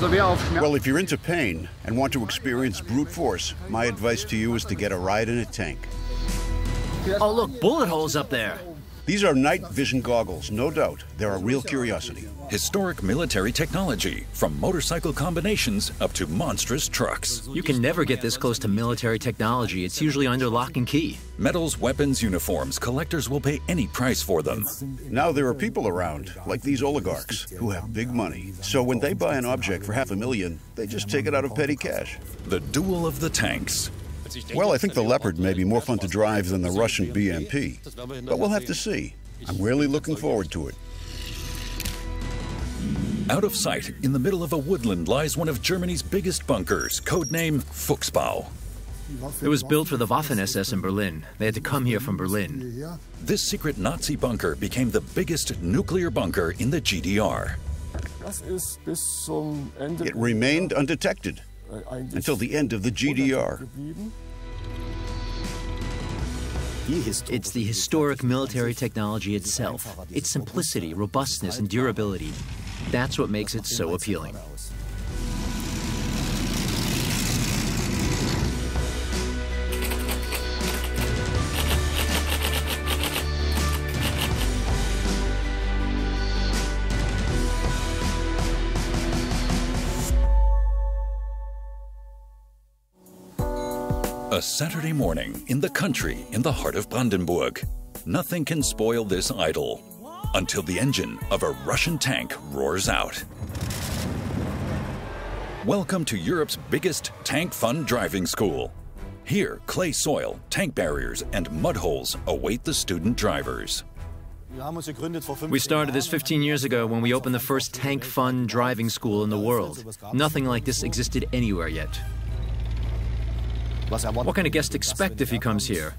Well, if you're into pain and want to experience brute force, my advice to you is to get a ride in a tank. Oh, look, bullet holes up there. These are night vision goggles, no doubt. They're a real curiosity. Historic military technology, from motorcycle combinations up to monstrous trucks. You can never get this close to military technology. It's usually under lock and key. Medals, weapons, uniforms, collectors will pay any price for them. Now there are people around, like these oligarchs, who have big money. So when they buy an object for $500,000, they just take it out of petty cash. The duel of the tanks. Well, I think the Leopard may be more fun to drive than the Russian BMP, but we'll have to see. I'm really looking forward to it. Out of sight, in the middle of a woodland, lies one of Germany's biggest bunkers, codename Fuchsbow. It was built for the Waffen-SS in Berlin. They had to come here from Berlin. This secret Nazi bunker became the biggest nuclear bunker in the GDR. It remained undetected until the end of the GDR. It's the historic military technology itself. Its simplicity, robustness, and durability. That's what makes it so appealing. A Saturday morning in the country in the heart of Brandenburg. Nothing can spoil this idyll until the engine of a Russian tank roars out. Welcome to Europe's biggest tank fun driving school. Here, clay soil, tank barriers, and mud holes await the student drivers. We started this 15 years ago when we opened the first tank fun driving school in the world. Nothing like this existed anywhere yet. What can a guest expect if he comes here?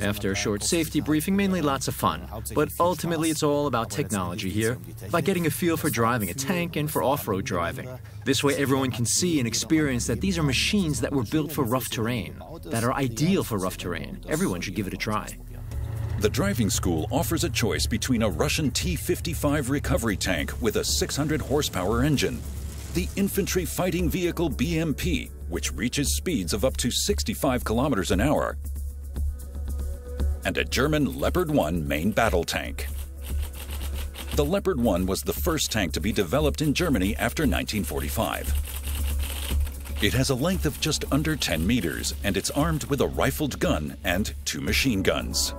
After a short safety briefing, mainly lots of fun. But ultimately, it's all about technology here, about getting a feel for driving a tank and for off-road driving. This way, everyone can see and experience that these are machines that were built for rough terrain, that are ideal for rough terrain. Everyone should give it a try. The driving school offers a choice between a Russian T-55 recovery tank with a 600 horsepower engine, the infantry fighting vehicle BMP, which reaches speeds of up to 65 kilometers an hour, and a German Leopard 1 main battle tank. The Leopard 1 was the first tank to be developed in Germany after 1945. It has a length of just under 10 meters, and it's armed with a rifled gun and 2 machine guns.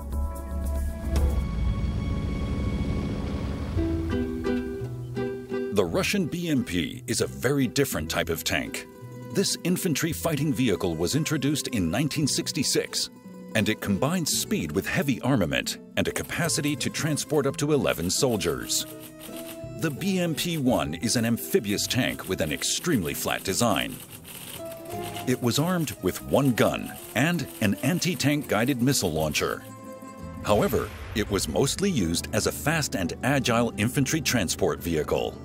The Russian BMP is a very different type of tank. This infantry fighting vehicle was introduced in 1966, and it combines speed with heavy armament and a capacity to transport up to 11 soldiers. The BMP-1 is an amphibious tank with an extremely flat design. It was armed with 1 gun and an anti-tank guided missile launcher. However, it was mostly used as a fast and agile infantry transport vehicle.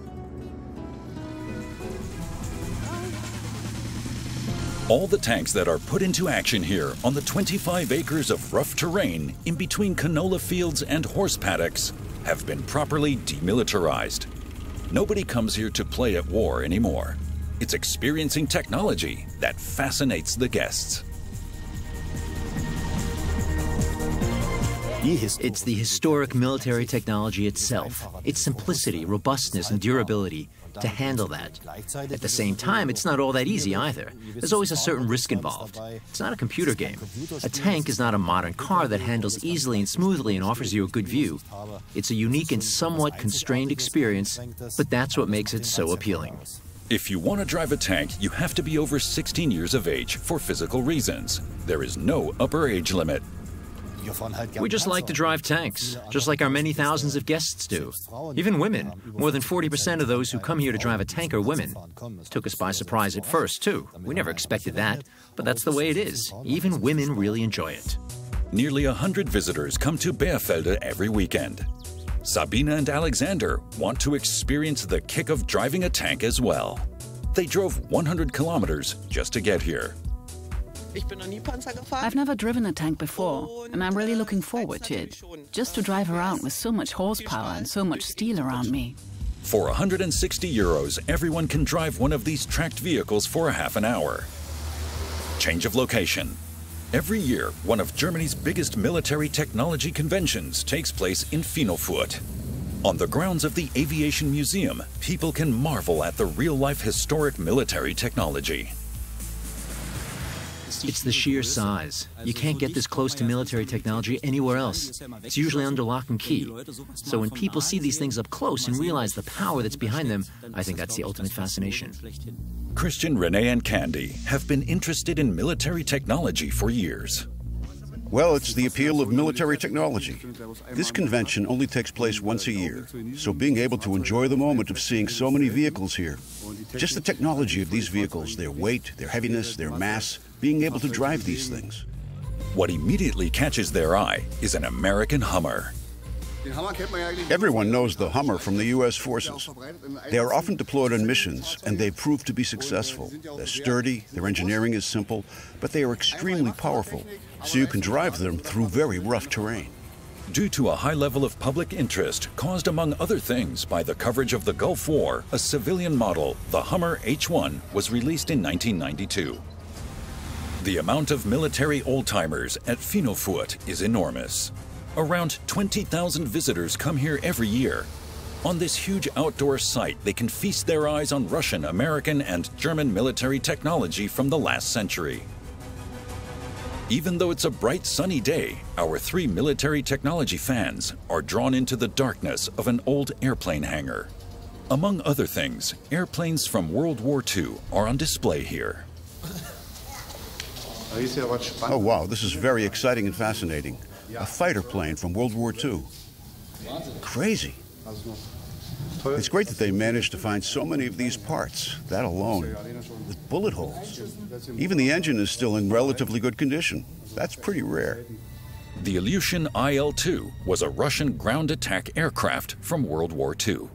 All the tanks that are put into action here on the 25 acres of rough terrain in between canola fields and horse paddocks have been properly demilitarized. Nobody comes here to play at war anymore. It's experiencing technology that fascinates the guests. It's the historic military technology itself, its simplicity, robustness, and durability to handle that. At the same time, it's not all that easy either. There's always a certain risk involved. It's not a computer game. A tank is not a modern car that handles easily and smoothly and offers you a good view. It's a unique and somewhat constrained experience, but that's what makes it so appealing. If you want to drive a tank, you have to be over 16 years of age for physical reasons. There is no upper age limit. We just like to drive tanks, just like our many thousands of guests do. Even women. More than 40% of those who come here to drive a tank are women. Took us by surprise at first, too. We never expected that, but that's the way it is. Even women really enjoy it. Nearly 100 visitors come to Beerfelde every weekend. Sabina and Alexander want to experience the kick of driving a tank as well. They drove 100 kilometers just to get here. I've never driven a tank before, and I'm really looking forward to it. Just to drive around with so much horsepower and so much steel around me. For 160 euros, everyone can drive one of these tracked vehicles for a half an hour. Change of location. Every year, one of Germany's biggest military technology conventions takes place in Finowfurt. On the grounds of the Aviation Museum, people can marvel at the real-life historic military technology. It's the sheer size. You can't get this close to military technology anywhere else. It's usually under lock and key. So when people see these things up close and realize the power that's behind them, I think that's the ultimate fascination. Christian, Renee, and Candy have been interested in military technology for years. Well, it's the appeal of military technology. This convention only takes place once a year, so being able to enjoy the moment of seeing so many vehicles here, just the technology of these vehicles, their weight, their heaviness, their mass, being able to drive these things. What immediately catches their eye is an American Hummer. Everyone knows the Hummer from the U.S. forces. They are often deployed on missions, and they prove to be successful. They're sturdy, their engineering is simple, but they are extremely powerful, so you can drive them through very rough terrain. Due to a high level of public interest caused, among other things, by the coverage of the Gulf War, a civilian model, the Hummer H1, was released in 1992. The amount of military old-timers at Finowfurt is enormous. Around 20,000 visitors come here every year. On this huge outdoor site, they can feast their eyes on Russian, American, and German military technology from the last century. Even though it's a bright, sunny day, our three military technology fans are drawn into the darkness of an old airplane hangar. Among other things, airplanes from World War II are on display here. Oh wow, this is very exciting and fascinating. A fighter plane from World War II. Crazy. It's great that they managed to find so many of these parts, that alone, with bullet holes. Even the engine is still in relatively good condition. That's pretty rare. The Ilyushin IL-2 was a Russian ground attack aircraft from World War II.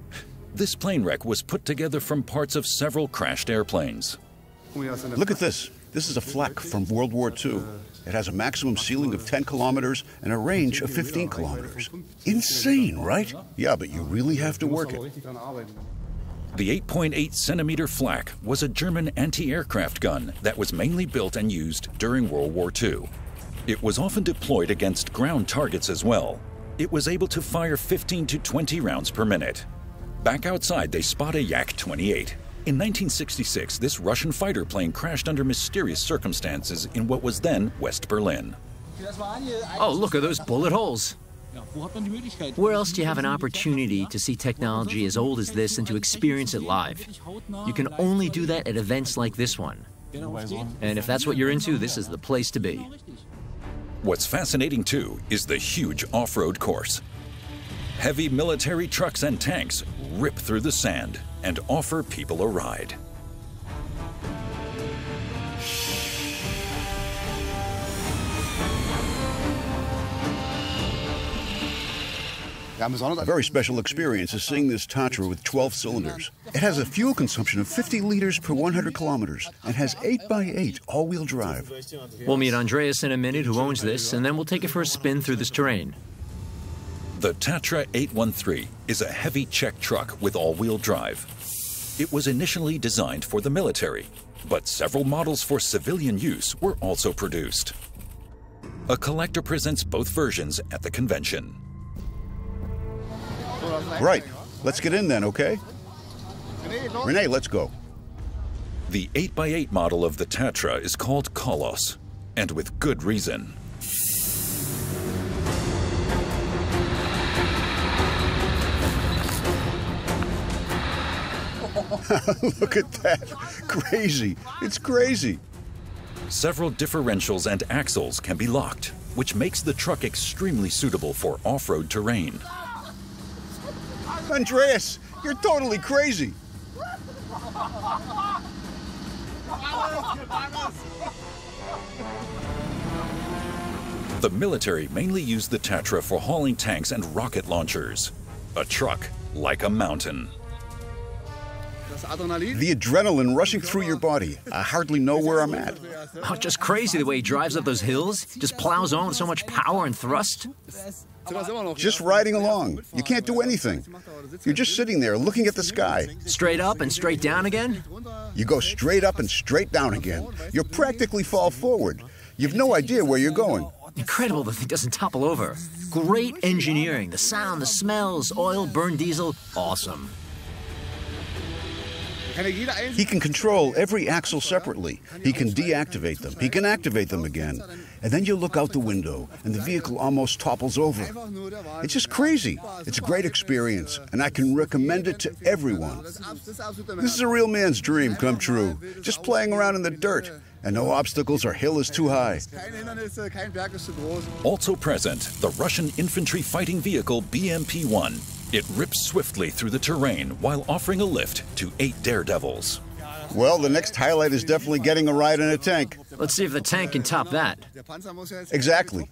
This plane wreck was put together from parts of several crashed airplanes. Look at this. This is a flak from World War II. It has a maximum ceiling of 10 kilometers and a range of 15 kilometers. Insane, right? Yeah, but you really have to work it. The 8.8 centimeter flak was a German anti-aircraft gun that was mainly built and used during World War II. It was often deployed against ground targets as well. It was able to fire 15 to 20 rounds per minute. Back outside, they spot a Yak-28. In 1966, this Russian fighter plane crashed under mysterious circumstances in what was then West Berlin. Oh, look at those bullet holes. Where else do you have an opportunity to see technology as old as this and to experience it live? You can only do that at events like this one. And if that's what you're into, this is the place to be. What's fascinating too is the huge off-road course. Heavy military trucks and tanks rip through the sand and offer people a ride. A very special experience is seeing this Tatra with 12 cylinders. It has a fuel consumption of 50 liters per 100 kilometers and has 8x8 all-wheel drive. We'll meet Andreas in a minute, who owns this, and then we'll take it for a spin through this terrain. The Tatra 813 is a heavy Czech truck with all-wheel drive. It was initially designed for the military, but several models for civilian use were also produced. A collector presents both versions at the convention. Right. Let's get in then, okay? Renee, let's go. The 8x8 model of the Tatra is called Kolos, and with good reason. Look at that. Crazy. It's crazy. Several differentials and axles can be locked, which makes the truck extremely suitable for off-road terrain. Andreas, you're totally crazy. The military mainly used the Tatra for hauling tanks and rocket launchers. A truck like a mountain. The adrenaline rushing through your body. I hardly know where I'm at. Oh, just crazy the way he drives up those hills. Just plows on with so much power and thrust. Just riding along. You can't do anything. You're just sitting there looking at the sky. Straight up and straight down again? You go straight up and straight down again. You practically fall forward. You've no idea where you're going. Incredible the thing doesn't topple over. Great engineering. The sound, the smells, oil, burned diesel. Awesome. He can control every axle separately. He can deactivate them. He can activate them again. And then you look out the window, and the vehicle almost topples over. It's just crazy. It's a great experience, and I can recommend it to everyone. This is a real man's dream come true. Just playing around in the dirt, and no obstacles or hill is too high. Also present, the Russian infantry fighting vehicle BMP-1. It rips swiftly through the terrain while offering a lift to 8 daredevils. Well, the next highlight is definitely getting a ride in a tank. Let's see if the tank can top that. Exactly.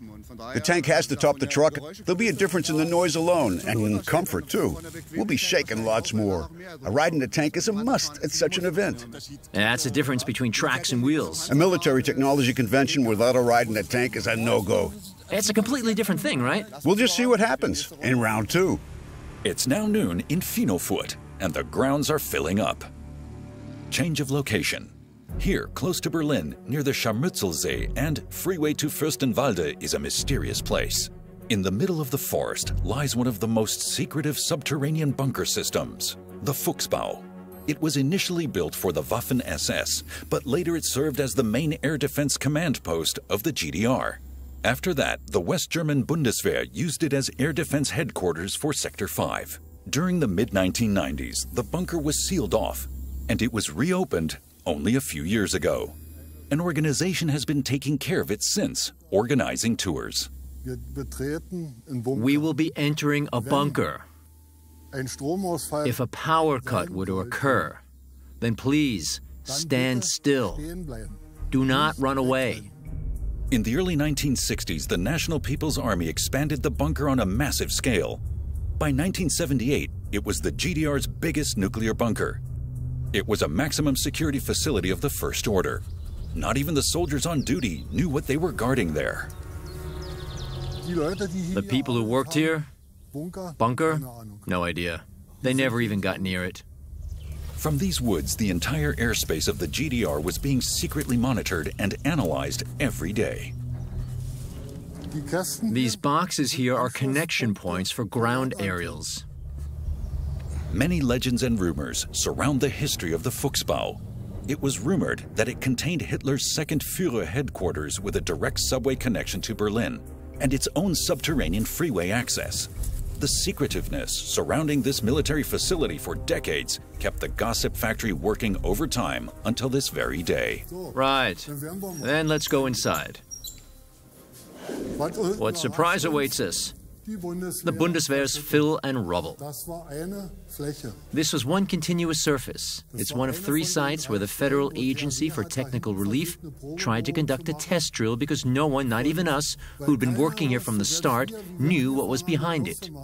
The tank has to top the truck. There'll be a difference in the noise alone, and in comfort, too. We'll be shaking lots more. A ride in a tank is a must at such an event. Yeah, that's the difference between tracks and wheels. A military technology convention without a ride in a tank is a no-go. It's a completely different thing, right? We'll just see what happens in round 2. It's now noon in Finowfurt, and the grounds are filling up. Change of location. Here, close to Berlin, near the Scharmützelsee and freeway to Fürstenwalde, is a mysterious place. In the middle of the forest lies one of the most secretive subterranean bunker systems, the Fuchsbow. It was initially built for the Waffen-SS, but later it served as the main air defense command post of the GDR. After that, the West German Bundeswehr used it as air defense headquarters for Sector 5. During the mid-1990s, the bunker was sealed off, and it was reopened only a few years ago. An organization has been taking care of it since, organizing tours. We will be entering a bunker. If a power cut were to occur, then please stand still. Do not run away. In the early 1960s, the National People's Army expanded the bunker on a massive scale. By 1978, it was the GDR's biggest nuclear bunker. It was a maximum security facility of the first order. Not even the soldiers on duty knew what they were guarding there. The people who worked here? Bunker? No idea. They never even got near it. From these woods, the entire airspace of the GDR was being secretly monitored and analyzed every day. These boxes here are connection points for ground aerials. Many legends and rumors surround the history of the Fuchsbow. It was rumored that it contained Hitler's second Führer headquarters with a direct subway connection to Berlin and its own subterranean freeway access. The secretiveness surrounding this military facility for decades kept the gossip factory working overtime until this very day. Right. Then let's go inside. What surprise awaits us? The Bundeswehr's fill and rubble. This was one continuous surface. It's one of 3 sites where the Federal Agency for Technical Relief tried to conduct a test drill because no one, not even us, who'd been working here from the start, knew what was behind it. In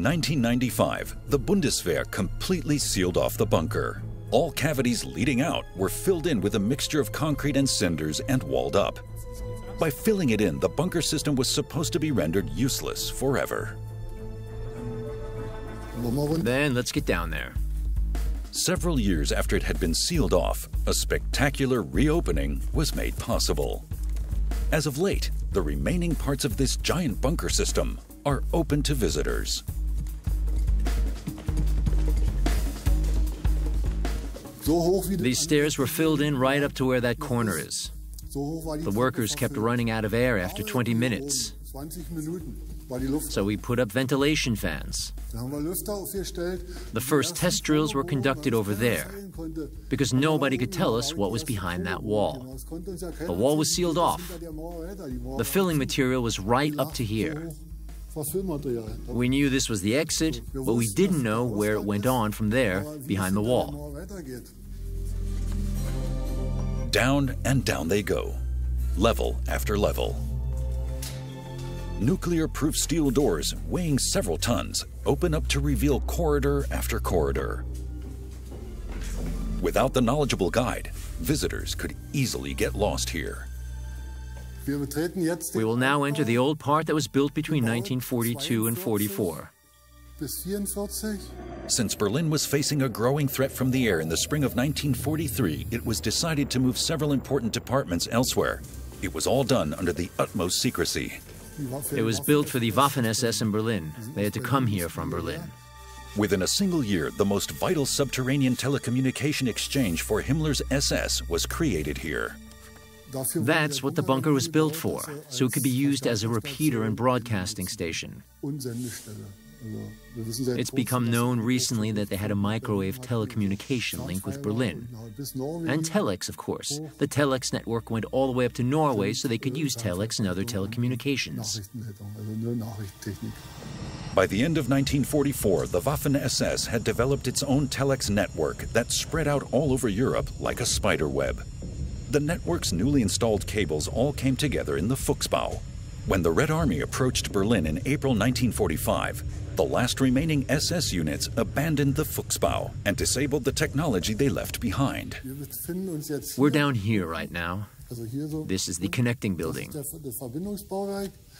1995, the Bundeswehr completely sealed off the bunker. All cavities leading out were filled in with a mixture of concrete and cinders and walled up. By filling it in, the bunker system was supposed to be rendered useless forever. Then let's get down there. Several years after it had been sealed off, a spectacular reopening was made possible. As of late, the remaining parts of this giant bunker system are open to visitors. These stairs were filled in right up to where that corner is. The workers kept running out of air after 20 minutes. So we put up ventilation fans. The first test drills were conducted over there because nobody could tell us what was behind that wall. The wall was sealed off. The filling material was right up to here. We knew this was the exit, but we didn't know where it went on from there behind the wall. Down and down they go, level after level. Nuclear-proof steel doors weighing several tons open up to reveal corridor after corridor. Without the knowledgeable guide, visitors could easily get lost here. We will now enter the old part that was built between 1942 and 44. Since Berlin was facing a growing threat from the air in the spring of 1943, it was decided to move several important departments elsewhere. It was all done under the utmost secrecy. It was built for the Waffen-SS in Berlin. They had to come here from Berlin. Within a single year, the most vital subterranean telecommunication exchange for Himmler's SS was created here. That's what the bunker was built for, so it could be used as a repeater and broadcasting station. It's become known recently that they had a microwave telecommunication link with Berlin. And telex, of course. The telex network went all the way up to Norway so they could use telex and other telecommunications. By the end of 1944, the Waffen-SS had developed its own telex network that spread out all over Europe like a spider web. The network's newly installed cables all came together in the Fuchsbow. When the Red Army approached Berlin in April 1945, the last remaining SS units abandoned the Fuchsbow and disabled the technology they left behind. We're down here right now. This is the connecting building.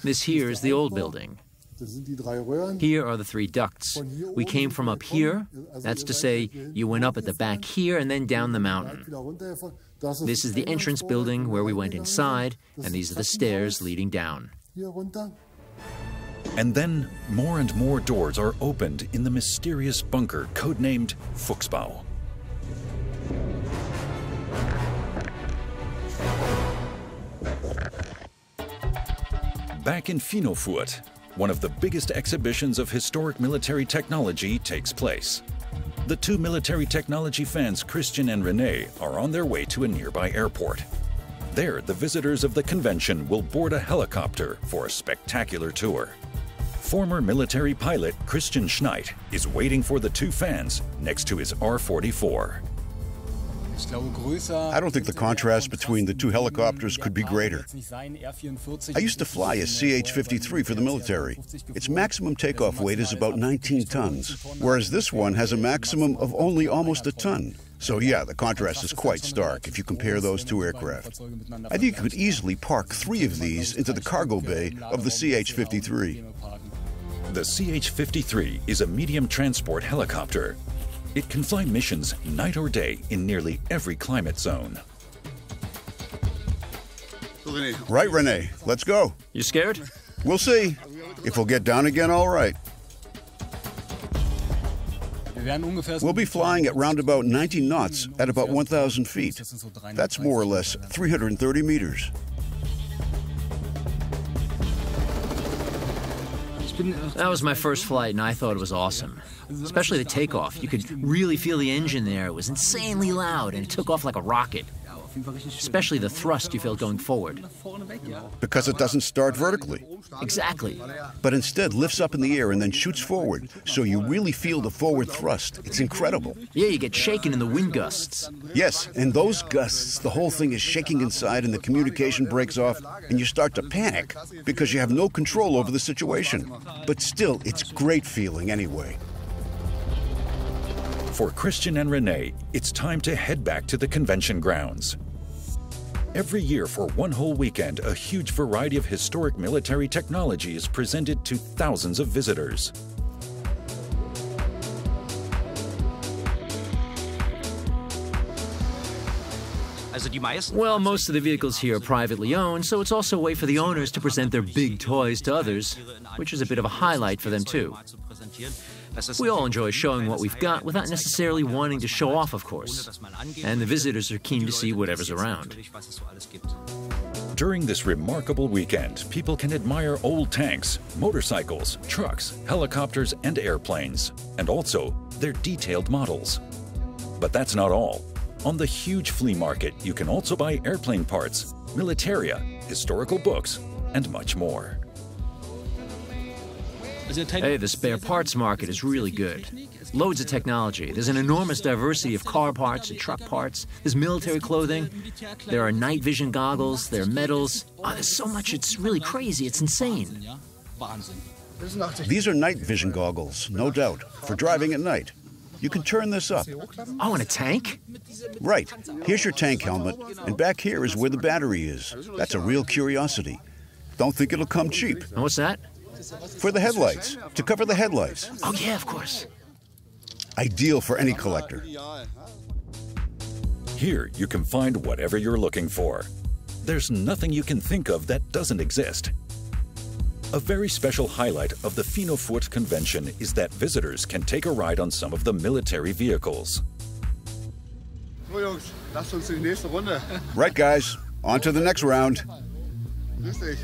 This here is the old building. Here are the three ducts. We came from up here. That's to say, you went up at the back here and then down the mountain. This is the entrance building where we went inside, and these are the stairs leading down. And then more and more doors are opened in the mysterious bunker codenamed Fuchsbow. Back in Finowfurt, one of the biggest exhibitions of historic military technology takes place. The two military technology fans, Christian and René, are on their way to a nearby airport. There, the visitors of the convention will board a helicopter for a spectacular tour. Former military pilot Christian Schneid is waiting for the two fans next to his R-44. I don't think the contrast between the two helicopters could be greater. I used to fly a CH-53 for the military. Its maximum takeoff weight is about 19 tons, whereas this one has a maximum of only almost a ton. So yeah, the contrast is quite stark if you compare those two aircraft. I think you could easily park 3 of these into the cargo bay of the CH-53. The CH-53 is a medium transport helicopter. It can fly missions night or day in nearly every climate zone. Right, René, let's go. You scared? We'll see. If we'll get down again, all right. We'll be flying at round about 90 knots at about 1,000 feet. That's more or less 330 meters. That was my first flight, and I thought it was awesome. Especially the takeoff. You could really feel the engine there. It was insanely loud, and it took off like a rocket. Especially the thrust you felt going forward. Because it doesn't start vertically. Exactly. But instead lifts up in the air and then shoots forward, so you really feel the forward thrust. It's incredible. Yeah, you get shaken in the wind gusts. Yes, and those gusts, the whole thing is shaking inside and the communication breaks off, and you start to panic because you have no control over the situation. But still, it's great feeling anyway. For Christian and René, it's time to head back to the convention grounds. Every year for one whole weekend, a huge variety of historic military technology is presented to thousands of visitors. Well, most of the vehicles here are privately owned, so it's also a way for the owners to present their big toys to others, which is a bit of a highlight for them too. We all enjoy showing what we've got without necessarily wanting to show off, of course. And the visitors are keen to see whatever's around. During this remarkable weekend, people can admire old tanks, motorcycles, trucks, helicopters, and airplanes, and also their detailed models. But that's not all. On the huge flea market, you can also buy airplane parts, Militaria, historical books, and much more. Hey, the spare parts market is really good. Loads of technology. There's an enormous diversity of car parts and truck parts. There's military clothing. There are night vision goggles. There are medals. Oh, there's so much. It's really crazy. It's insane. These are night vision goggles, no doubt, for driving at night. You can turn this up. Oh, in a tank? Right. Here's your tank helmet, and back here is where the battery is. That's a real curiosity. Don't think it'll come cheap. And what's that? For the headlights, to cover the headlights. Oh, yeah, of course. Ideal for any collector. Here you can find whatever you're looking for. There's nothing you can think of that doesn't exist. A very special highlight of the Finowfurt convention is that visitors can take a ride on some of the military vehicles. Right, guys, on to the next round.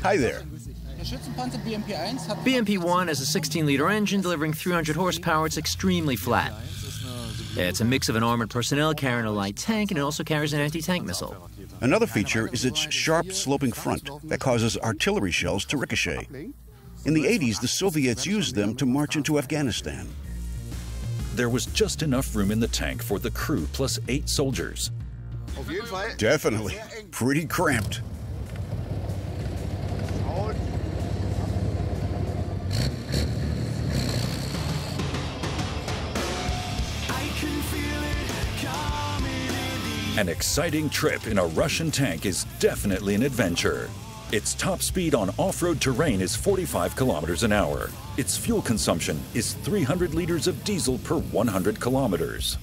Hi there. BMP-1 has a 16-liter engine delivering 300 horsepower. It's extremely flat. It's a mix of an armored personnel carrying a light tank, and it also carries an anti-tank missile. Another feature is its sharp, sloping front that causes artillery shells to ricochet. In the 80s, the Soviets used them to march into Afghanistan. There was just enough room in the tank for the crew plus 8 soldiers. Definitely. Pretty cramped. An exciting trip in a Russian tank is definitely an adventure. Its top speed on off-road terrain is 45 kilometers an hour. Its fuel consumption is 300 liters of diesel per 100 kilometers.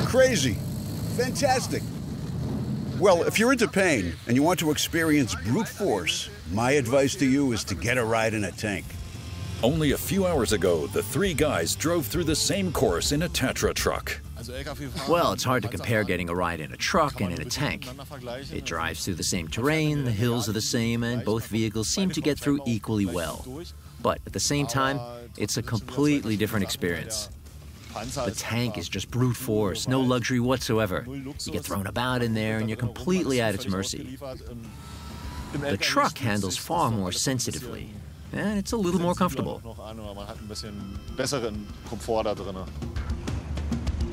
Crazy. Fantastic. Well, if you're into pain and you want to experience brute force, my advice to you is to get a ride in a tank. Only a few hours ago, the 3 guys drove through the same course in a Tatra truck. Well, it's hard to compare getting a ride in a truck and in a tank. It drives through the same terrain, the hills are the same, and both vehicles seem to get through equally well. But at the same time, it's a completely different experience. The tank is just brute force, no luxury whatsoever. You get thrown about in there and you're completely at its mercy. The truck handles far more sensitively, and it's a little more comfortable.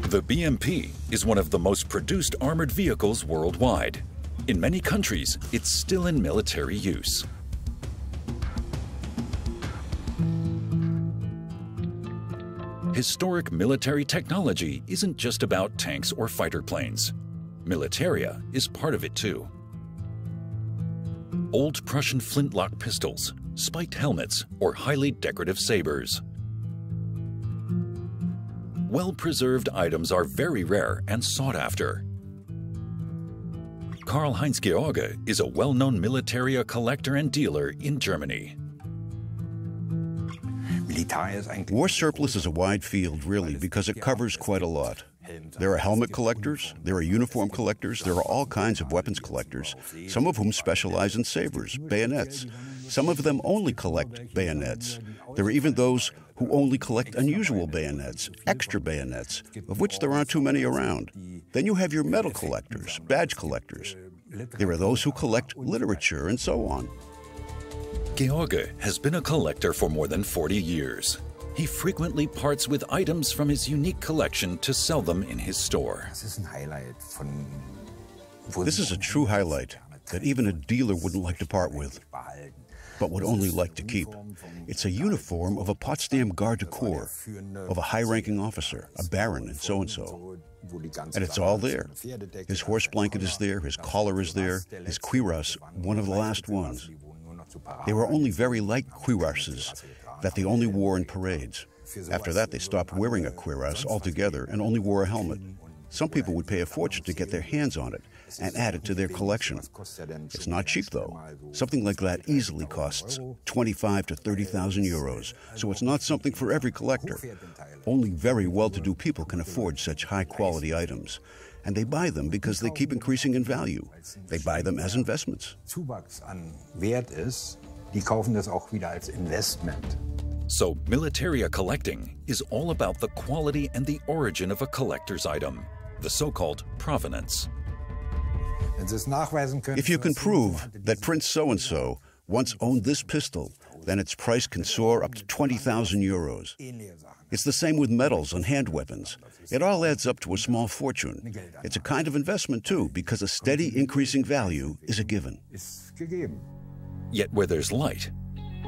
The BMP is one of the most produced armored vehicles worldwide. In many countries, it's still in military use. Historic military technology isn't just about tanks or fighter planes. Militaria is part of it too. Old Prussian flintlock pistols, spiked helmets, or highly decorative sabers. Well-preserved items are very rare and sought after. Karl-Heinz George is a well-known Militaria collector and dealer in Germany. War surplus is a wide field, really, because it covers quite a lot. There are helmet collectors, there are uniform collectors, there are all kinds of weapons collectors, some of whom specialize in sabers, bayonets. Some of them only collect bayonets. There are even those who only collect unusual bayonets, extra bayonets, of which there aren't too many around. Then you have your medal collectors, badge collectors. There are those who collect literature and so on. George has been a collector for more than 40 years. He frequently parts with items from his unique collection to sell them in his store. This is a true highlight that even a dealer wouldn't like to part with, but would only like to keep. It's a uniform of a Potsdam Garde du Corps, of a high-ranking officer, a baron, and so-and-so. And it's all there. His horse blanket is there, his collar is there, his cuirass, one of the last ones. They were only very light cuirasses that they only wore in parades. After that, they stopped wearing a cuirass altogether and only wore a helmet. Some people would pay a fortune to get their hands on it and add it to their collection. It's not cheap, though. Something like that easily costs 25 to 30,000 euros, so it's not something for every collector. Only very well-to-do people can afford such high-quality items. And they buy them because they keep increasing in value. They buy them as investments. So Militaria collecting is all about the quality and the origin of a collector's item, the so-called provenance. If you can prove that Prince so-and-so once owned this pistol, then its price can soar up to 20,000 euros. It's the same with medals and hand weapons. It all adds up to a small fortune. It's a kind of investment, too, because a steady increasing value is a given. Yet where there's light,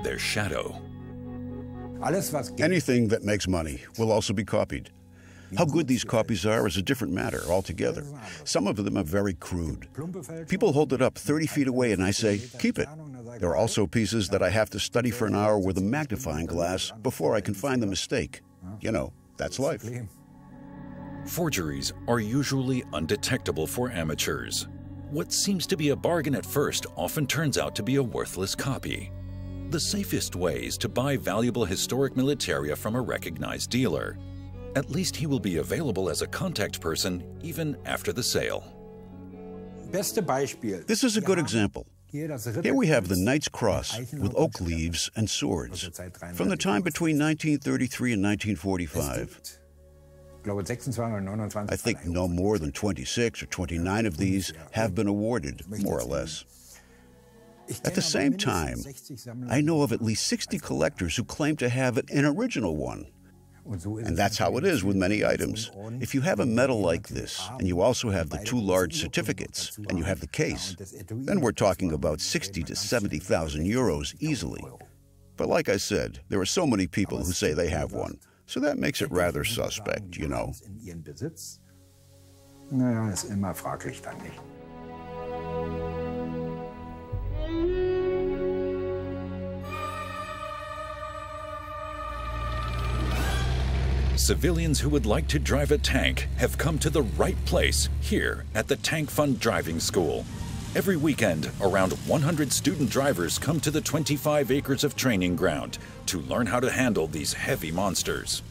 there's shadow. Anything that makes money will also be copied. How good these copies are is a different matter altogether. Some of them are very crude. People hold it up 30 feet away and I say, keep it. There are also pieces that I have to study for an hour with a magnifying glass before I can find the mistake. You know, that's life. Forgeries are usually undetectable for amateurs. What seems to be a bargain at first often turns out to be a worthless copy. The safest way is to buy valuable historic militaria from a recognized dealer. At least he will be available as a contact person even after the sale. This is a good example. Here we have the Knight's Cross with oak leaves and swords from the time between 1933 and 1945. I think no more than 26 or 29 of these have been awarded, more or less. At the same time, I know of at least 60 collectors who claim to have an original one. And that's how it is with many items. If you have a medal like this, and you also have the 2 large certificates, and you have the case, then we're talking about 60 to 70,000 euros easily. But like I said, there are so many people who say they have one, so that makes it rather suspect, you know. Civilians who would like to drive a tank have come to the right place here at the Tank Fun Driving School. Every weekend, around 100 student drivers come to the 25 acres of training ground to learn how to handle these heavy monsters.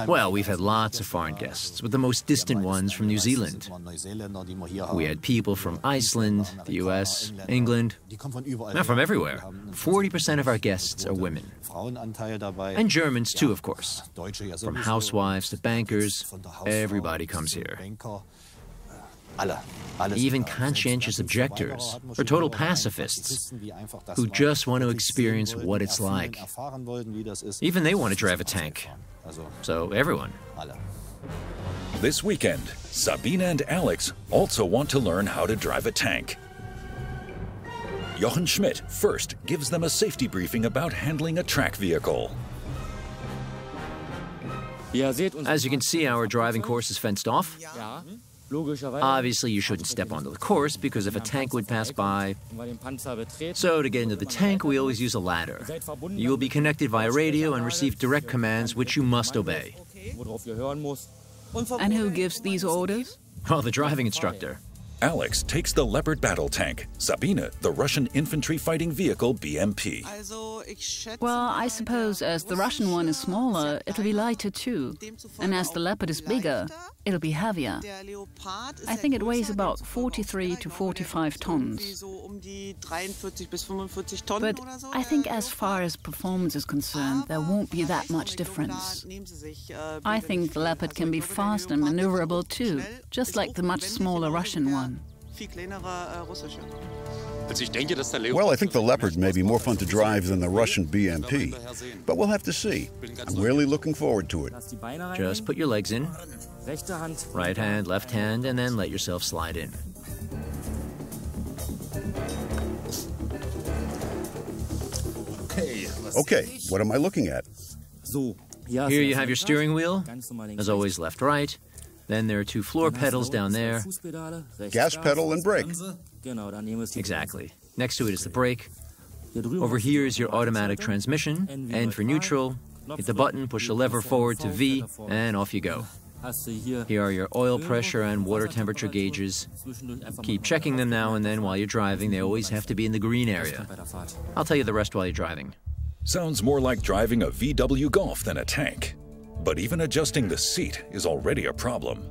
Well, we've had lots of foreign guests, with the most distant ones from New Zealand. We had people from Iceland, the US, England, and from everywhere. 40% of our guests are women. And Germans too, of course. From housewives to bankers, everybody comes here. Even conscientious objectors, or total pacifists, who just want to experience what it's like. Even they want to drive a tank. So everyone. This weekend, Sabine and Alex also want to learn how to drive a tank. Jochen Schmidt first gives them a safety briefing about handling a track vehicle. As you can see, our driving course is fenced off. Obviously, you shouldn't step onto the course because if a tank would pass by. So to get into the tank, we always use a ladder. You will be connected via radio and receive direct commands which you must obey. And who gives these orders? Well, the driving instructor. Alex takes the Leopard battle tank, Sabine the Russian infantry fighting vehicle BMP. Well, I suppose as the Russian one is smaller, it'll be lighter too. And as the Leopard is bigger, it'll be heavier. I think it weighs about 43 to 45 tons. But I think as far as performance is concerned, there won't be that much difference. I think the Leopard can be fast and maneuverable too, just like the much smaller Russian one. Well, I think the Leopard may be more fun to drive than the Russian BMP, but we'll have to see. I'm really looking forward to it. Just put your legs in, right hand, left hand, and then let yourself slide in. Okay, what am I looking at? Here you have your steering wheel, as always left, right. Then there are 2 floor pedals down there. Gas pedal and brake. Exactly. Next to it is the brake. Over here is your automatic transmission. And for neutral, hit the button, push the lever forward to V, and off you go. Here are your oil pressure and water temperature gauges. Keep checking them now and then while you're driving. They always have to be in the green area. I'll tell you the rest while you're driving. Sounds more like driving a VW Golf than a tank. But even adjusting the seat is already a problem.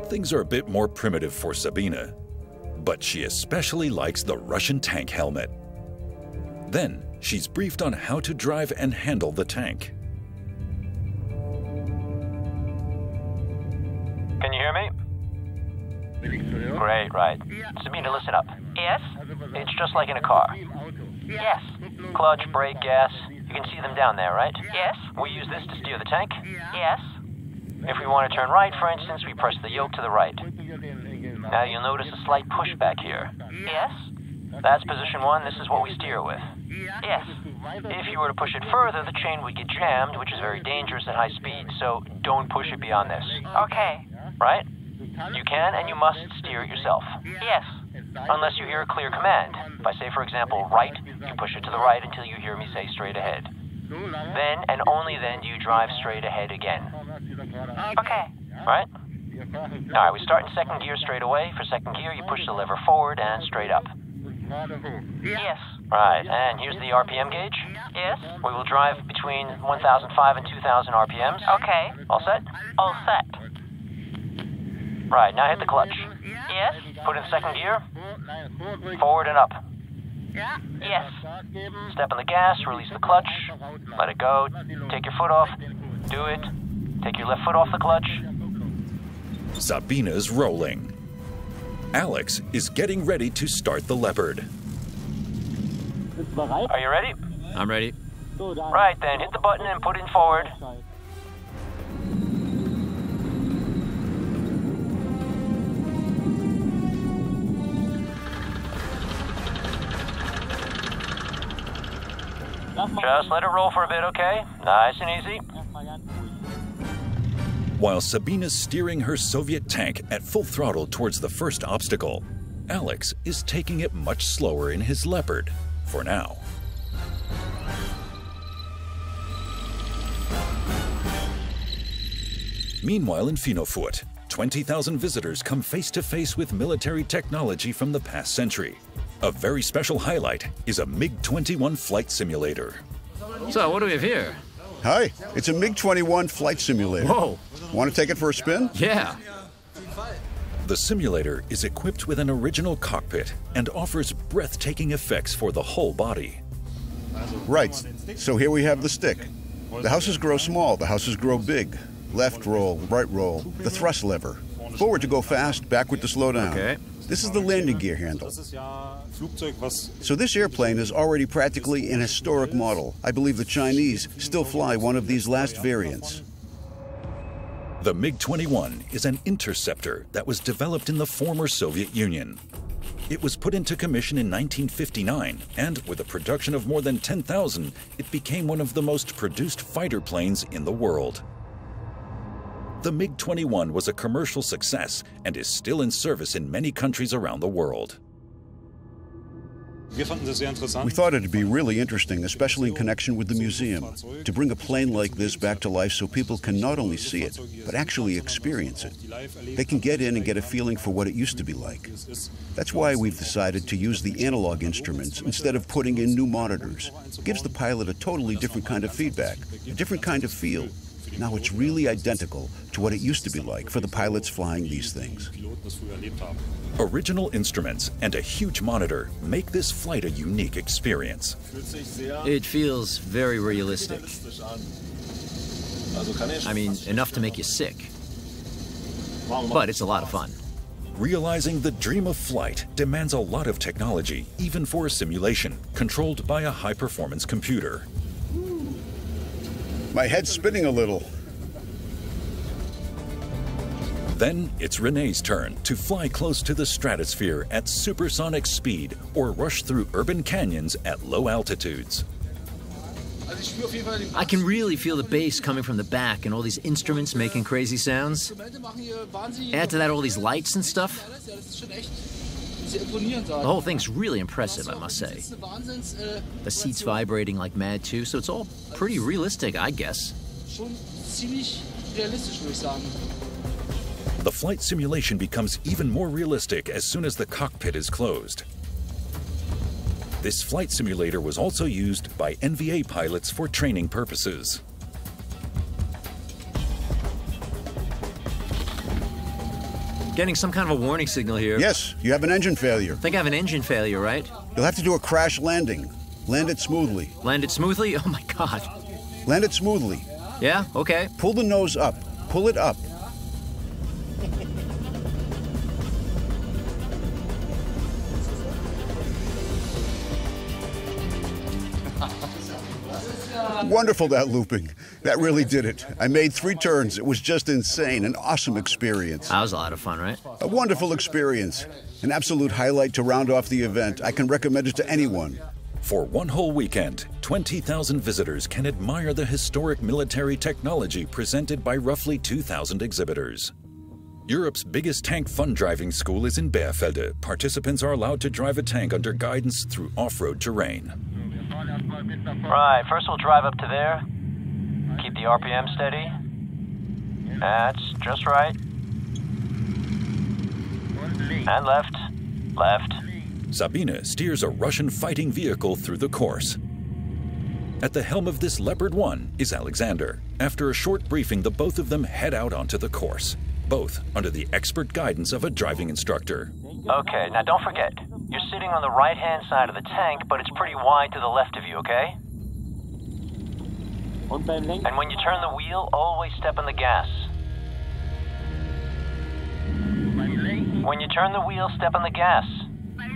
Things are a bit more primitive for Sabine, but she especially likes the Russian tank helmet. Then she's briefed on how to drive and handle the tank. Great, right. Sabina, listen up. Yes? It's just like in a car. Yes. Clutch, brake, gas. You can see them down there, right? Yes? We use this to steer the tank. Yes? If we want to turn right, for instance, we press the yoke to the right. Now you'll notice a slight pushback here. Yes? That's position 1. This is what we steer with. Yes. If you were to push it further, the chain would get jammed, which is very dangerous at high speed, so don't push it beyond this. Okay. Right? You can and you must steer it yourself. Yes. Unless you hear a clear command. If I say, for example, right, you push it to the right until you hear me say straight ahead. Then and only then do you drive straight ahead again. Okay. Right? Alright, we start in second gear straight away. For second gear, you push the lever forward and straight up. Yes. Right, and here's the RPM gauge. Yes. We will drive between 1,005 and 2,000 RPMs. Okay. All set? All set. Right, now hit the clutch. Yes. Put in second gear. Forward and up. Yes. Step on the gas, release the clutch. Let it go. Take your foot off. Do it. Take your left foot off the clutch. Sabina's rolling. Alex is getting ready to start the Leopard. Are you ready? I'm ready. Right then, hit the button and put in forward. Just let it roll for a bit, okay? Nice and easy. While Sabina's steering her Soviet tank at full throttle towards the first obstacle, Alex is taking it much slower in his Leopard, for now. Meanwhile in Finowfurt, 20,000 visitors come face to face with military technology from the past century. A very special highlight is a MiG-21 flight simulator. So, what do we have here? Hi, it's a MiG-21 flight simulator. Whoa. Want to take it for a spin? Yeah. The simulator is equipped with an original cockpit and offers breathtaking effects for the whole body. Right, so here we have the stick. The houses grow small, the houses grow big. Left roll, right roll, the thrust lever. Forward to go fast, backward to slow down. Okay. This is the landing gear handle. So this airplane is already practically an historic model. I believe the Chinese still fly one of these last variants. The MiG-21 is an interceptor that was developed in the former Soviet Union. It was put into commission in 1959, and with a production of more than 10,000, it became one of the most produced fighter planes in the world. The MiG-21 was a commercial success and is still in service in many countries around the world. We thought it'd be really interesting, especially in connection with the museum, to bring a plane like this back to life so people can not only see it, but actually experience it. They can get in and get a feeling for what it used to be like. That's why we've decided to use the analog instruments instead of putting in new monitors. It gives the pilot a totally different kind of feedback, a different kind of feel. Now it's really identical to what it used to be like for the pilots flying these things. Original instruments and a huge monitor make this flight a unique experience. It feels very realistic. I mean, enough to make you sick. But it's a lot of fun. Realizing the dream of flight demands a lot of technology, even for a simulation, controlled by a high-performance computer. My head's spinning a little. Then it's Renee's turn to fly close to the stratosphere at supersonic speed or rush through urban canyons at low altitudes. I can really feel the bass coming from the back and all these instruments making crazy sounds. Add to that all these lights and stuff. The whole thing's really impressive, I must say. The seat's vibrating like mad too, so it's all pretty realistic, I guess. The flight simulation becomes even more realistic as soon as the cockpit is closed. This flight simulator was also used by NVA pilots for training purposes. Getting some kind of a warning signal here. Yes, you have an engine failure. I think I have an engine failure, right? You'll have to do a crash landing. Land it smoothly. Land it smoothly? Oh my God. Land it smoothly. Yeah, okay. Pull the nose up. Pull it up. Wonderful, that looping. That really did it. I made 3 turns. It was just insane. An awesome experience. That was a lot of fun, right? A wonderful experience. An absolute highlight to round off the event. I can recommend it to anyone. For one whole weekend, 20,000 visitors can admire the historic military technology presented by roughly 2,000 exhibitors. Europe's biggest tank fun driving school is in Beerfelde. Participants are allowed to drive a tank under guidance through off-road terrain. Right, first we'll drive up to there. Keep the RPM steady. That's just right. And left. Left. Sabine steers a Russian fighting vehicle through the course. At the helm of this Leopard 1 is Alexander. After a short briefing, the both of them head out onto the course, both under the expert guidance of a driving instructor. Okay, now don't forget, you're sitting on the right-hand side of the tank, but it's pretty wide to the left of you, okay? And when you turn the wheel, always step on the gas. When you turn the wheel, step on the gas.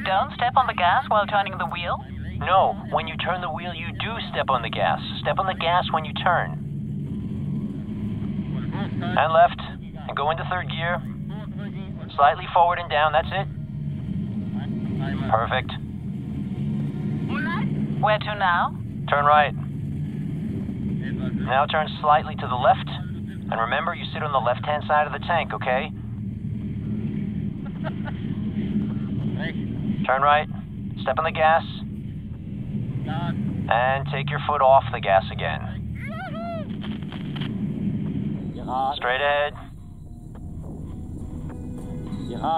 Don't step on the gas while turning the wheel. No, when you turn the wheel, you do step on the gas. Step on the gas when you turn. And left, and go into 3rd gear. Slightly forward and down, that's it. Perfect. Where to now? Turn right. Now turn slightly to the left. And remember, you sit on the left-hand side of the tank, okay? Turn right. Step on the gas. And take your foot off the gas again. Straight ahead.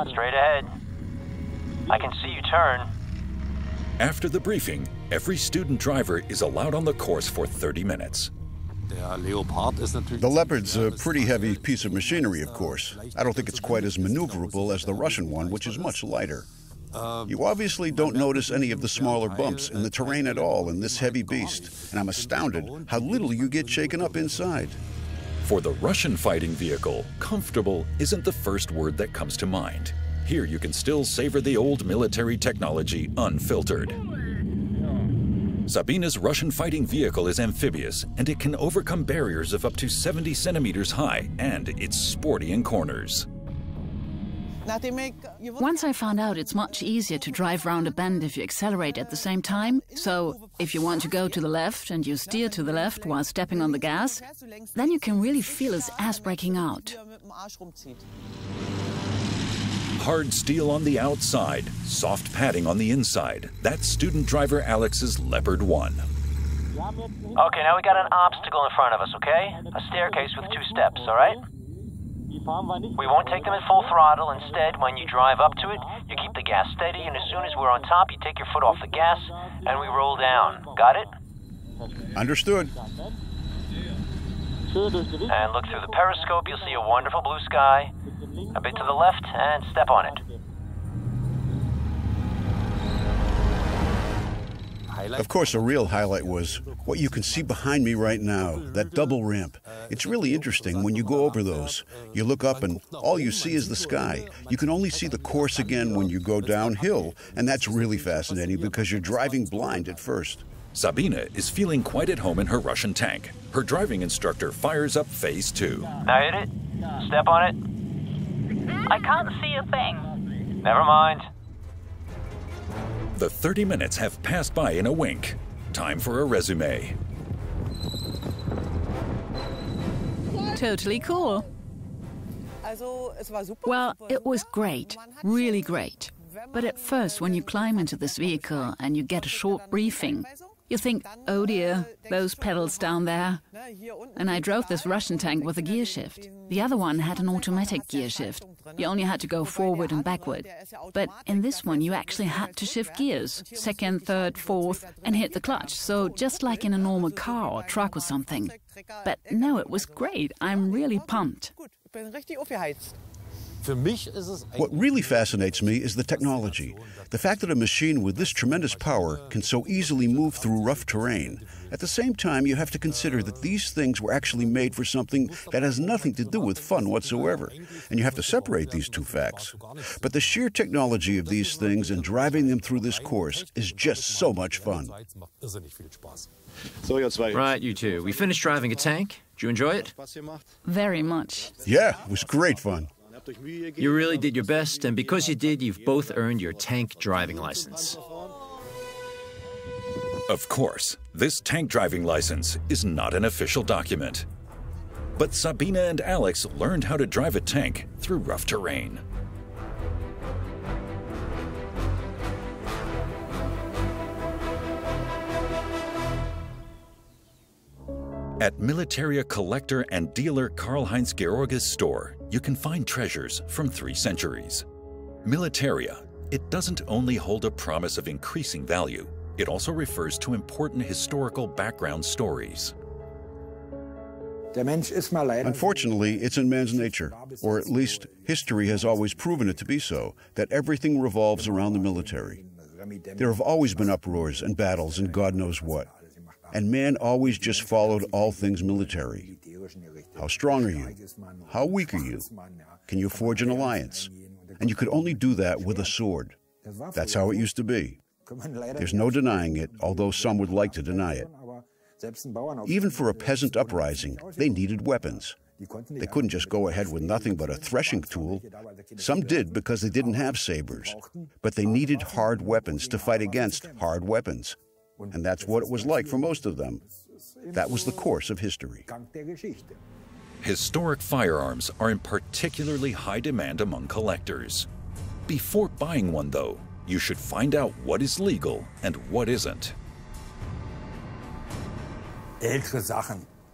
Straight ahead. I can see you turn. After the briefing, every student driver is allowed on the course for 30 minutes. The Leopard's a pretty heavy piece of machinery, of course. I don't think it's quite as maneuverable as the Russian one, which is much lighter. You obviously don't notice any of the smaller bumps in the terrain at all in this heavy beast, and I'm astounded how little you get shaken up inside. For the Russian fighting vehicle, comfortable isn't the first word that comes to mind. Here you can still savor the old military technology unfiltered. Sabine's Russian fighting vehicle is amphibious, and it can overcome barriers of up to 70 centimeters high, and it's sporty in corners. Once I found out it's much easier to drive round a bend if you accelerate at the same time. So if you want to go to the left and you steer to the left while stepping on the gas, then you can really feel his ass breaking out. Hard steel on the outside, soft padding on the inside. That's student driver Alex's Leopard 1. Okay, now we got an obstacle in front of us, okay? A staircase with 2 steps, all right? We won't take them at full throttle. Instead, when you drive up to it, you keep the gas steady, and as soon as we're on top, you take your foot off the gas, and we roll down. Got it? Understood. And look through the periscope, you'll see a wonderful blue sky. A bit to the left, and step on it. Of course, a real highlight was what you can see behind me right now, that double ramp. It's really interesting when you go over those. You look up and all you see is the sky. You can only see the course again when you go downhill, and that's really fascinating because you're driving blind at first. Sabine is feeling quite at home in her Russian tank. Her driving instructor fires up phase 2. Now hit it. Step on it. I can't see a thing. Never mind. The 30 minutes have passed by in a wink. Time for a resume. Totally cool. Well, it was great, really great. But at first, when you climb into this vehicle and you get a short briefing, you think, oh dear, those pedals down there. And I drove this Russian tank with a gear shift. The other one had an automatic gear shift. You only had to go forward and backward. But in this one, you actually had to shift gears, 2nd, 3rd, 4th, and hit the clutch. So just like in a normal car or truck or something. But no, it was great. I'm really pumped. What really fascinates me is the technology. The fact that a machine with this tremendous power can so easily move through rough terrain. At the same time, you have to consider that these things were actually made for something that has nothing to do with fun whatsoever. And you have to separate these two facts. But the sheer technology of these things and driving them through this course is just so much fun. Right, you two. We finished driving a tank. Did you enjoy it? Very much. Yeah, it was great fun. You really did your best, and because you did, you've both earned your tank driving license. Of course, this tank driving license is not an official document. But Sabina and Alex learned how to drive a tank through rough terrain. At Militaria collector and dealer Karl-Heinz George's store, you can find treasures from 3 centuries. Militaria, it doesn't only hold a promise of increasing value, it also refers to important historical background stories. Unfortunately, it's in man's nature, or at least history has always proven it to be so, that everything revolves around the military. There have always been uproars and battles and God knows what. And man always just followed all things military. How strong are you? How weak are you? Can you forge an alliance? And you could only do that with a sword. That's how it used to be. There's no denying it, although some would like to deny it. Even for a peasant uprising, they needed weapons. They couldn't just go ahead with nothing but a threshing tool. Some did because they didn't have sabers, but they needed hard weapons to fight against hard weapons. And that's what it was like for most of them. That was the course of history. Historic firearms are in particularly high demand among collectors. Before buying one, though, you should find out what is legal and what isn't.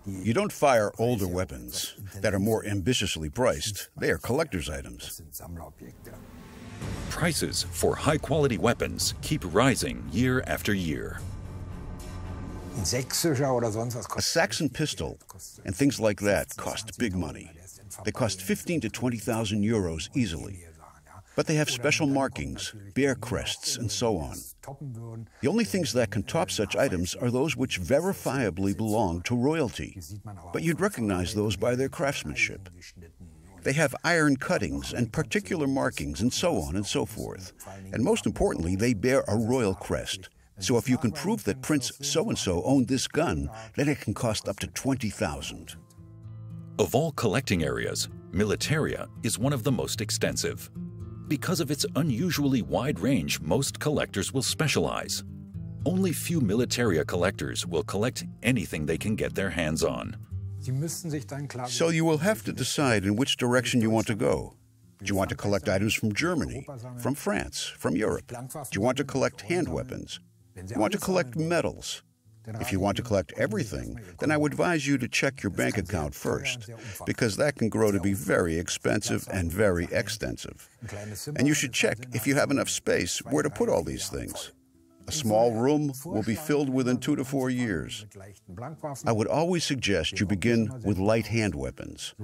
You don't fire older weapons that are more ambitiously priced. They are collector's items. Prices for high-quality weapons keep rising year after year. A Saxon pistol and things like that cost big money. They cost 15 to 20,000 euros easily. But they have special markings, bear crests, and so on. The only things that can top such items are those which verifiably belong to royalty. But you'd recognize those by their craftsmanship. They have iron cuttings and particular markings and so on and so forth. And most importantly, they bear a royal crest. So if you can prove that Prince so-and-so owned this gun, then it can cost up to 20,000. Of all collecting areas, Militaria is one of the most extensive. Because of its unusually wide range, most collectors will specialize. Only few Militaria collectors will collect anything they can get their hands on. So you will have to decide in which direction you want to go. Do you want to collect items from Germany, from France, from Europe? Do you want to collect hand weapons? Do you want to collect medals? If you want to collect everything, then I would advise you to check your bank account first, because that can grow to be very expensive and very extensive. And you should check, if you have enough space, where to put all these things. A small room will be filled within 2 to 4 years. I would always suggest you begin with light hand weapons.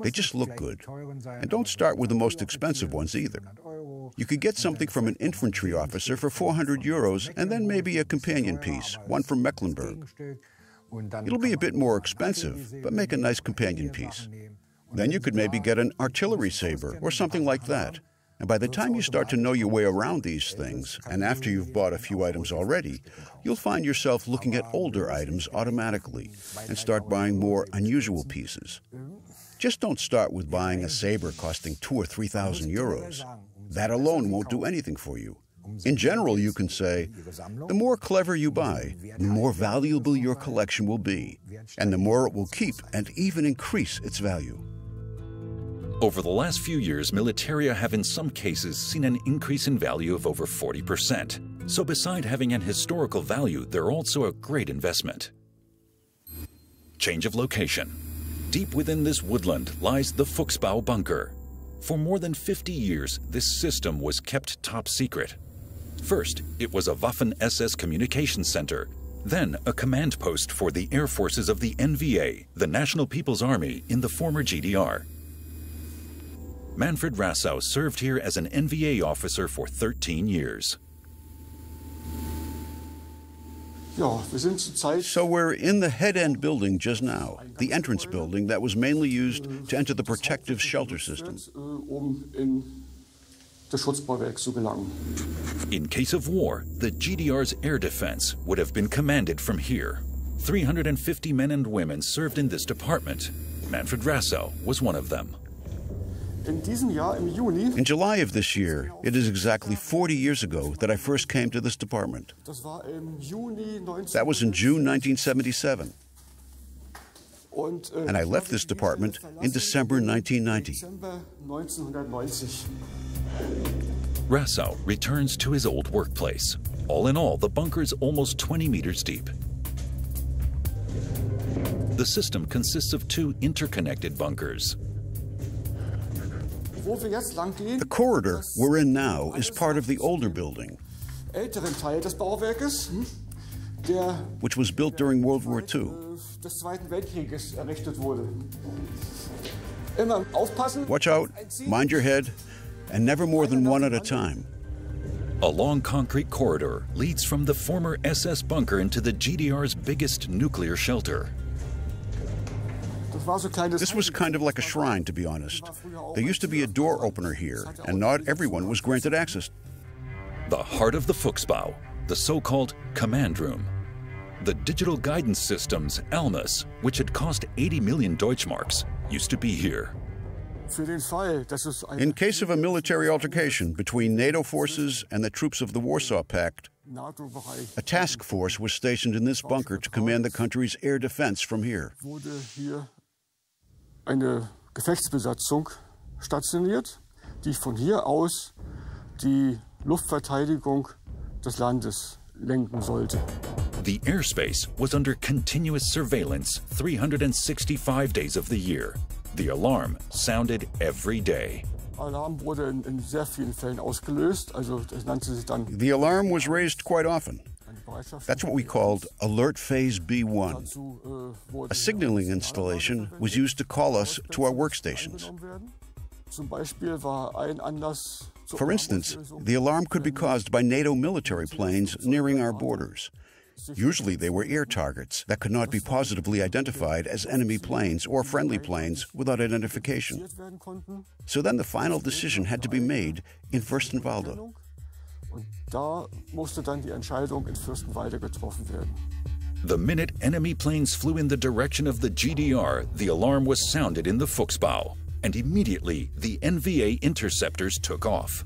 They just look good. And don't start with the most expensive ones either. You could get something from an infantry officer for 400 euros and then maybe a companion piece, one from Mecklenburg. It'll be a bit more expensive, but make a nice companion piece. Then you could maybe get an artillery saber or something like that. And by the time you start to know your way around these things, and after you've bought a few items already, you'll find yourself looking at older items automatically and start buying more unusual pieces. Just don't start with buying a saber costing 2,000 or 3,000 euros. That alone won't do anything for you. In general, you can say, the more clever you buy, the more valuable your collection will be, and the more it will keep and even increase its value. Over the last few years, Militaria have in some cases seen an increase in value of over 40%. So beside having an historical value, they're also a great investment. Change of location. Deep within this woodland lies the Fuchsbow bunker. For more than 50 years, this system was kept top secret. First, it was a Waffen-SS communications center, then a command post for the air forces of the NVA, the National People's Army in the former GDR. Manfred Rassau served here as an NVA officer for 13 years. So we're in the head-end building just now, the entrance building that was mainly used to enter the protective shelter system. In case of war, the GDR's air defense would have been commanded from here. 350 men and women served in this department. Manfred Rassau was one of them. In July of this year, it is exactly 40 years ago that I first came to this department. That was in June 1977. And I left this department in December 1990. Rassau returns to his old workplace. All in all, the bunker is almost 20 meters deep. The system consists of 2 interconnected bunkers. The corridor we're in now is part of the older building, which was built during World War II. Watch out, mind your head, and never more than one at a time. A long concrete corridor leads from the former SS bunker into the GDR's biggest nuclear shelter. This was kind of like a shrine, to be honest. There used to be a door opener here, and not everyone was granted access. The heart of the Fuchsbow, the so-called command room. The digital guidance systems, ALMAS, which had cost 80 million Deutschmarks, used to be here. In case of a military altercation between NATO forces and the troops of the Warsaw Pact, a task force was stationed in this bunker to command the country's air defense from here. Eine Gefechtsbesatzung stationiert, die von hier aus die Luftverteidigung des Landes lenken sollte. The airspace was under continuous surveillance 365 days of the year. The alarm sounded every day. Alarm wurde in sehr vielen Fällen ausgelöst, also das nannte sich dann. The alarm was raised quite often. That's what we called Alert Phase B1. A signaling installation was used to call us to our workstations. For instance, the alarm could be caused by NATO military planes nearing our borders. Usually they were air targets that could not be positively identified as enemy planes or friendly planes without identification. So then the final decision had to be made in Fürstenwalde. Und da musste dann die Entscheidung in Fürstenwalde getroffen werden. The minute enemy planes flew in the direction of the GDR, the alarm was sounded in the Fuchsbow, and immediately the NVA interceptors took off.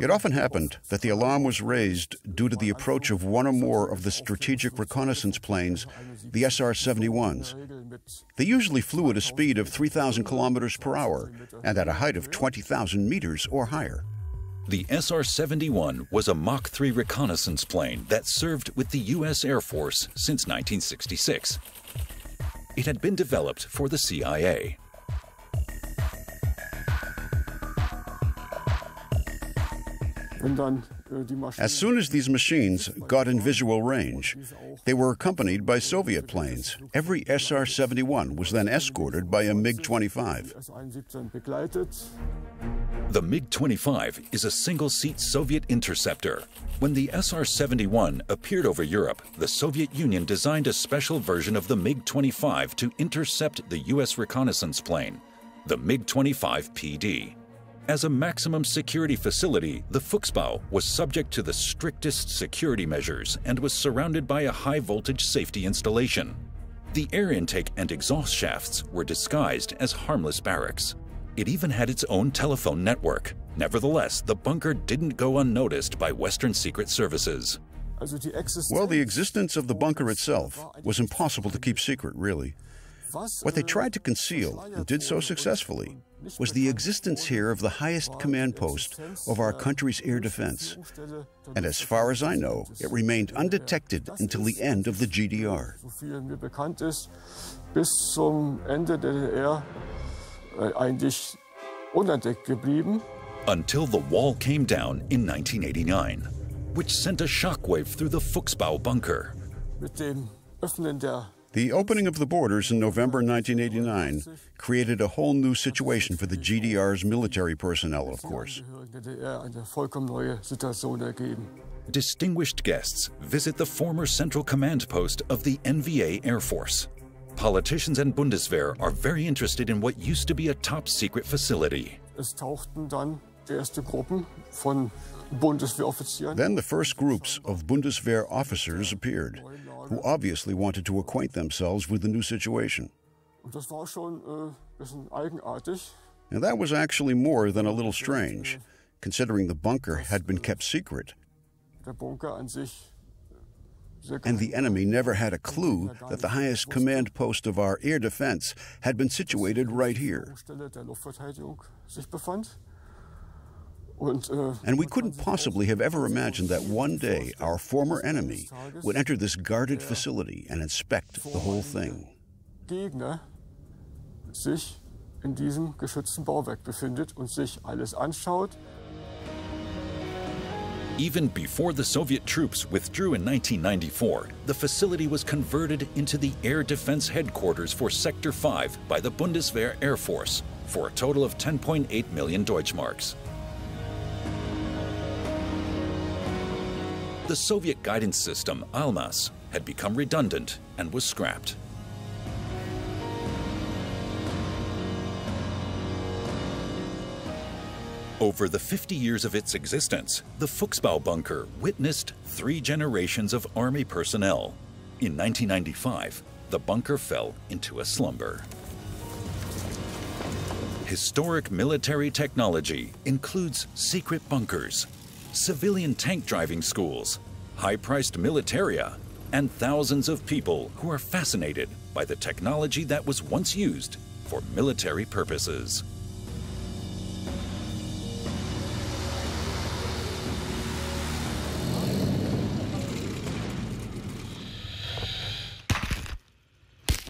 It often happened that the alarm was raised due to the approach of one or more of the strategic reconnaissance planes, the SR-71s. They usually flew at a speed of 3,000 kilometers per hour and at a height of 20,000 meters or higher. The SR-71 was a Mach 3 reconnaissance plane that served with the U.S. Air Force since 1966. It had been developed for the CIA. As soon as these machines got in visual range, they were accompanied by Soviet planes. Every SR-71 was then escorted by a MiG-25. The MiG-25 is a single-seat Soviet interceptor. When the SR-71 appeared over Europe, the Soviet Union designed a special version of the MiG-25 to intercept the U.S. reconnaissance plane, the MiG-25 PD. As a maximum security facility, the Fuchsbow was subject to the strictest security measures and was surrounded by a high-voltage safety installation. The air intake and exhaust shafts were disguised as harmless barracks. It even had its own telephone network. Nevertheless, the bunker didn't go unnoticed by Western secret services. Well, the existence of the bunker itself was impossible to keep secret, really. What they tried to conceal, and did so successfully, was the existence here of the highest command post of our country's air defense. And as far as I know, it remained undetected until the end of the GDR. Bis zum Ende der DDR eigentlich unentdeckt geblieben. Until the wall came down in 1989, which sent a shockwave through the Fuchsbow bunker. Mit dem Öffnen der The opening of the borders in November 1989 created a whole new situation for the GDR's military personnel, of course. Distinguished guests visit the former central command post of the NVA Air Force. Politicians and Bundeswehr are very interested in what used to be a top-secret facility. Then the first groups of Bundeswehr officers appeared. who obviously wanted to acquaint themselves with the new situation. Und das war schon ein bisschen eigenartig. Now, that was actually more than a little strange, considering the bunker had been kept secret. Der Bunker an sich sehr And the enemy never had a clue that the highest command post of our air defense had been situated right here. Stelle der Luftverteidigung sich befand. Und, And we couldn't possibly have ever imagined that one day our former enemy would enter this guarded facility and inspect the whole thing. Gegner sich in diesem geschützten Bauwerk befindet und sich alles anschaut. Even before the Soviet troops withdrew in 1994, the facility was converted into the Air Defense Headquarters for Sector 5 by the Bundeswehr Air Force for a total of 10.8 million Deutschmarks. The Soviet guidance system, ALMAS, had become redundant and was scrapped. Over the 50 years of its existence, the Fuchsbow bunker witnessed 3 generations of Army personnel. In 1995, the bunker fell into a slumber. Historic military technology includes secret bunkers, civilian tank driving schools, high-priced Militaria, and thousands of people who are fascinated by the technology that was once used for military purposes.